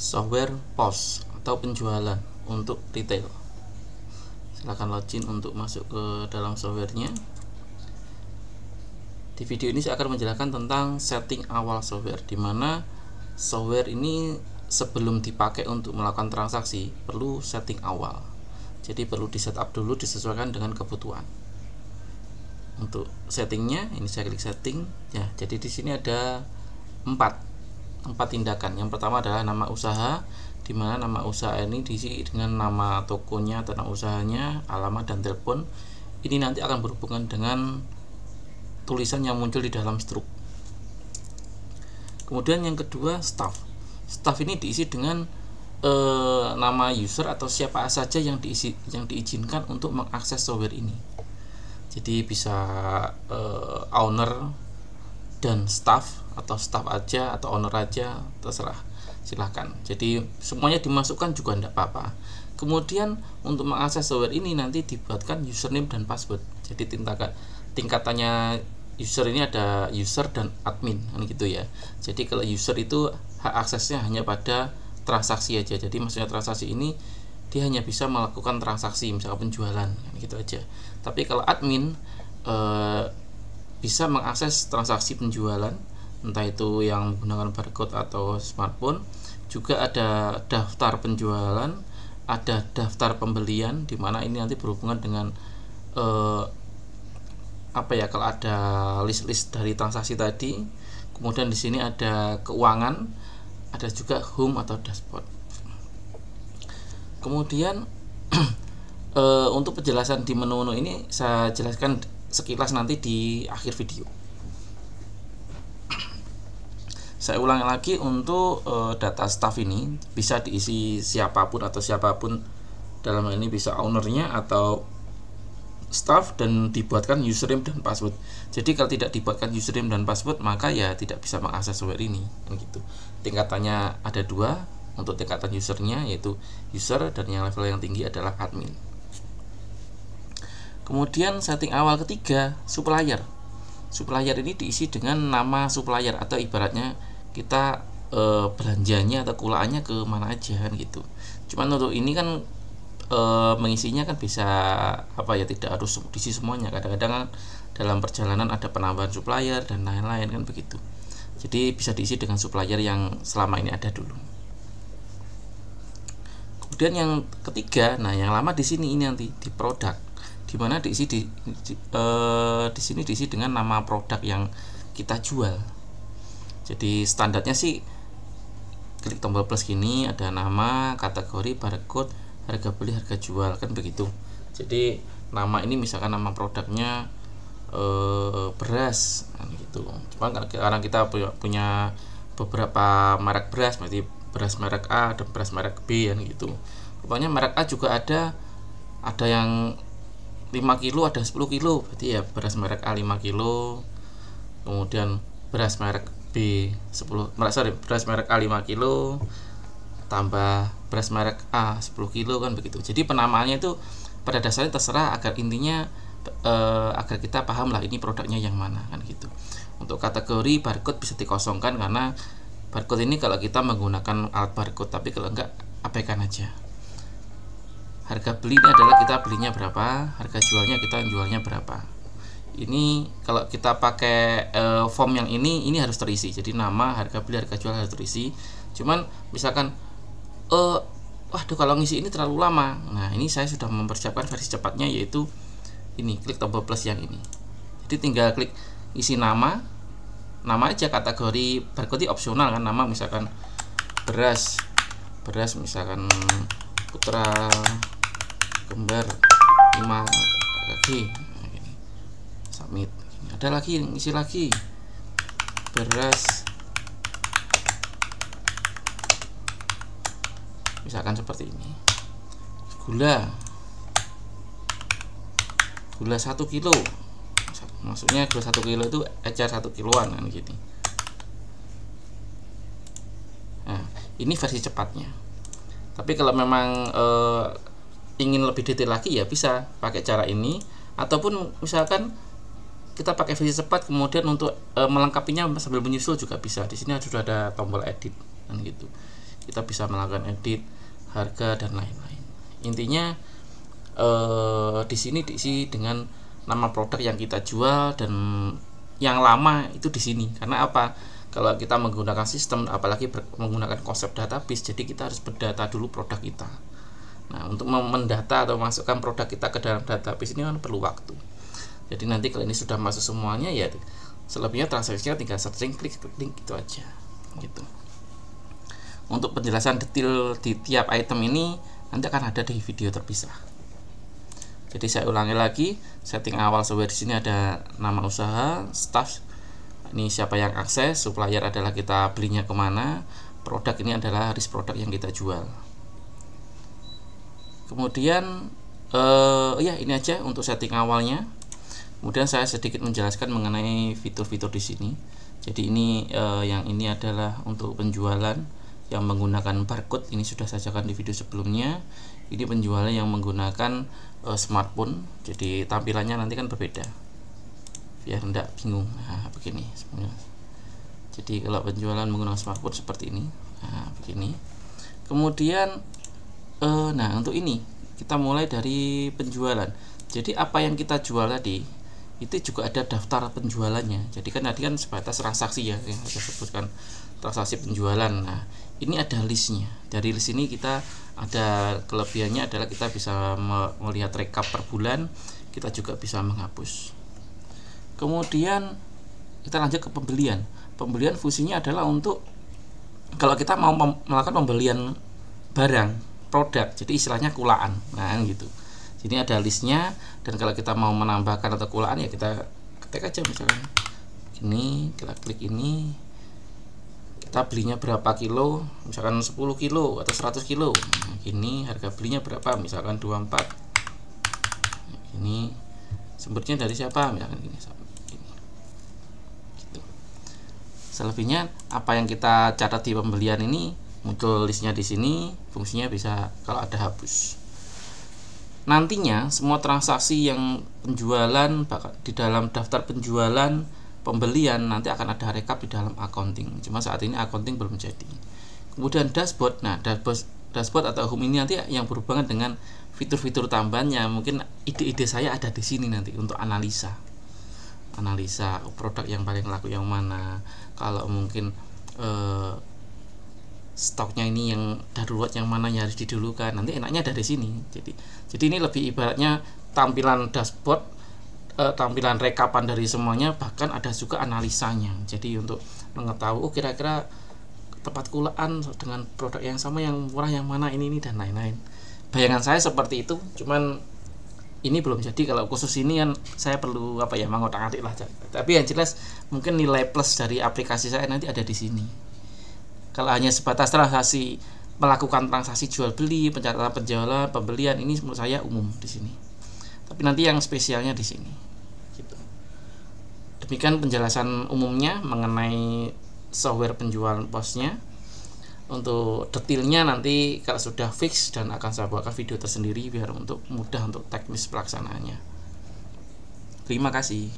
software POS atau penjualan untuk retail. Silahkan login untuk masuk ke dalam softwarenya. Di video ini saya akan menjelaskan tentang setting awal software, di mana software ini sebelum dipakai untuk melakukan transaksi perlu setting awal. Jadi perlu di setup dulu, disesuaikan dengan kebutuhan. Untuk settingnya, ini saya klik setting ya. Jadi di sini ada empat tindakan. Yang pertama adalah nama usaha, di mana nama usaha ini diisi dengan nama tokonya, tanah usahanya, alamat dan telepon. Ini nanti akan berhubungan dengan tulisan yang muncul di dalam struk. Kemudian yang kedua, staff. Staff ini diisi dengan nama user atau siapa saja yang diizinkan untuk mengakses software ini. Jadi bisa owner dan staff, atau staff aja atau owner aja, terserah, silahkan. Jadi semuanya dimasukkan juga tidak apa-apa. Kemudian untuk mengakses software ini nanti dibuatkan username dan password. Jadi tingkatannya user ini ada user dan admin, kan gitu ya. Jadi kalau user itu hak aksesnya hanya pada transaksi aja. Jadi maksudnya transaksi ini dia hanya bisa melakukan transaksi, misalkan penjualan, kan gitu aja. Tapi kalau admin bisa mengakses transaksi penjualan, entah itu yang menggunakan barcode atau smartphone. Juga ada daftar penjualan, ada daftar pembelian, di mana ini nanti berhubungan dengan kalau ada list-list dari transaksi tadi. Kemudian di sini ada keuangan, ada juga home atau dashboard. Kemudian untuk penjelasan di menu-menu ini saya jelaskan sekilas nanti di akhir video. Saya ulangi lagi, untuk data staff ini bisa diisi siapapun dalam hal ini bisa ownernya atau staff, dan dibuatkan username dan password. Jadi kalau tidak dibuatkan username dan password, maka ya tidak bisa mengakses software ini, gitu. Tingkatannya ada dua. Untuk tingkatan usernya yaitu user, dan yang level yang tinggi adalah admin. Kemudian setting awal ketiga, supplier. Supplier ini diisi dengan nama supplier, atau ibaratnya kita belanjanya atau kulaannya ke mana aja, kan gitu. Cuman untuk ini kan mengisinya kan bisa tidak harus diisi semuanya. Kadang-kadang kan dalam perjalanan ada penambahan supplier dan lain-lain, kan begitu. Jadi bisa diisi dengan supplier yang selama ini ada dulu. Kemudian yang ketiga, yang lama di sini ini nanti di produk, di mana diisi di sini diisi dengan nama produk yang kita jual. Jadi standarnya sih klik tombol plus gini, ada nama, kategori, barcode, harga beli, harga jual, kan begitu. Jadi nama ini misalkan nama produknya beras, kan gitu. Cuma karena kita punya beberapa merek beras, berarti beras merek A dan beras merek B, kan gitu. Rupanya merek A juga ada yang 5 kilo, ada 10 kilo, berarti ya beras merek A 5 kilo. Kemudian beras merek B beras merek A 5 kilo tambah beras merek A 10 kilo, kan begitu. Jadi penamaannya itu pada dasarnya terserah, agar intinya agar kita paham lah ini produknya yang mana, kan gitu. Untuk kategori barcode bisa dikosongkan, karena barcode ini kalau kita menggunakan alat barcode, tapi kalau enggak abaikan aja. Harga beli ini adalah kita belinya berapa, harga jualnya kita jualnya berapa. Ini kalau kita pakai form yang ini harus terisi. Jadi nama, harga beli, harga jual harus terisi. Cuman misalkan waduh, kalau ngisi ini terlalu lama. Nah, ini saya sudah mempersiapkan versi cepatnya, yaitu ini, klik tombol plus yang ini. Jadi tinggal klik isi nama aja. Kategori barcode opsional, kan, nama misalkan beras misalkan putra kembar 5 kaki. Submit. Ada lagi, isi lagi beras misalkan seperti ini. Gula 1 kilo, maksudnya gula 1 kilo itu ecer 1 kiloan, kan gitu. Nah, ini versi cepatnya. Tapi kalau memang ingin lebih detail lagi, ya bisa pakai cara ini, ataupun misalkan kita pakai versi cepat, kemudian untuk melengkapinya sambil menyusul juga bisa. Di sini sudah ada tombol edit, kan gitu. kita bisa melakukan edit harga dan lain-lain. Intinya di sini diisi dengan nama produk yang kita jual, dan yang lama itu di sini. Karena apa? Kalau kita menggunakan sistem, apalagi menggunakan konsep database, jadi kita harus berdata dulu produk kita. Nah, untuk mendata atau masukkan produk kita ke dalam database ini kan perlu waktu. Jadi nanti kalau ini sudah masuk semuanya, ya selebihnya transaksinya tinggal searching, klik link, gitu aja gitu. Untuk penjelasan detail di tiap item ini nanti akan ada di video terpisah. Jadi saya ulangi lagi, setting awal software di sini ada nama usaha, staff, ini siapa yang akses, supplier adalah kita belinya kemana, produk ini adalah list produk yang kita jual. Kemudian ya ini aja untuk setting awalnya. Kemudian saya sedikit menjelaskan mengenai fitur-fitur di sini. Jadi ini yang ini adalah untuk penjualan yang menggunakan barcode, ini sudah saya jelaskan di video sebelumnya. Ini penjualan yang menggunakan smartphone, jadi tampilannya nanti kan berbeda biar tidak bingung. Nah, begini semuanya. Jadi kalau penjualan menggunakan smartphone seperti ini, nah begini. Kemudian nah untuk ini kita mulai dari penjualan. Jadi apa yang kita jual tadi itu juga ada daftar penjualannya. Jadi kan tadi kan sebatas transaksi ya, yang saya sebutkan transaksi penjualan. Nah ini ada listnya. Dari list ini kita ada kelebihannya adalah kita bisa melihat rekap per bulan, kita juga bisa menghapus. Kemudian kita lanjut ke pembelian. Pembelian fungsinya adalah untuk kalau kita mau melakukan pembelian barang produk, jadi istilahnya kulaan, nah gitu. Jadi ada listnya, dan kalau kita mau menambahkan atau kulaan ya kita ketik aja misalkan ini, kita klik ini, kita belinya berapa kilo, misalkan 10 kilo atau 100 kilo. Nah, ini harga belinya berapa, misalkan 24. Nah, ini sumbernya dari siapa, misalkan ini. Gitu. Selebihnya apa yang kita catat di pembelian ini muncul listnya di sini, fungsinya bisa kalau ada hapus. Nantinya semua transaksi yang penjualan di dalam daftar penjualan pembelian nanti akan ada rekap di dalam accounting. Cuma saat ini accounting belum jadi. Kemudian dashboard. Nah, dashboard atau home ini nanti yang berhubungan dengan fitur-fitur tambahannya. Mungkin ide-ide saya ada di sini nanti untuk analisa produk yang paling laku yang mana. Kalau mungkin stoknya ini yang darurat yang mana yang harus didulukan, nanti enaknya dari sini. Jadi ini lebih ibaratnya tampilan dashboard, tampilan rekapan dari semuanya, bahkan ada juga analisanya. Jadi untuk mengetahui kira-kira tempat kulaan dengan produk yang sama yang murah yang mana, ini dan lain-lain. Bayangan saya seperti itu, cuman ini belum jadi. Kalau khusus ini kan saya perlu mengotak-atik lah. Tapi yang jelas mungkin nilai plus dari aplikasi saya nanti ada di sini. Kalau hanya sebatas transaksi, melakukan transaksi jual beli, pencatatan penjualan, pembelian, ini menurut saya umum di sini. Tapi nanti yang spesialnya di sini. Gitu. Demikian penjelasan umumnya mengenai software penjualan posnya. Untuk detailnya nanti kalau sudah fix, dan akan saya buatkan video tersendiri biar untuk mudah untuk teknis pelaksanaannya. Terima kasih.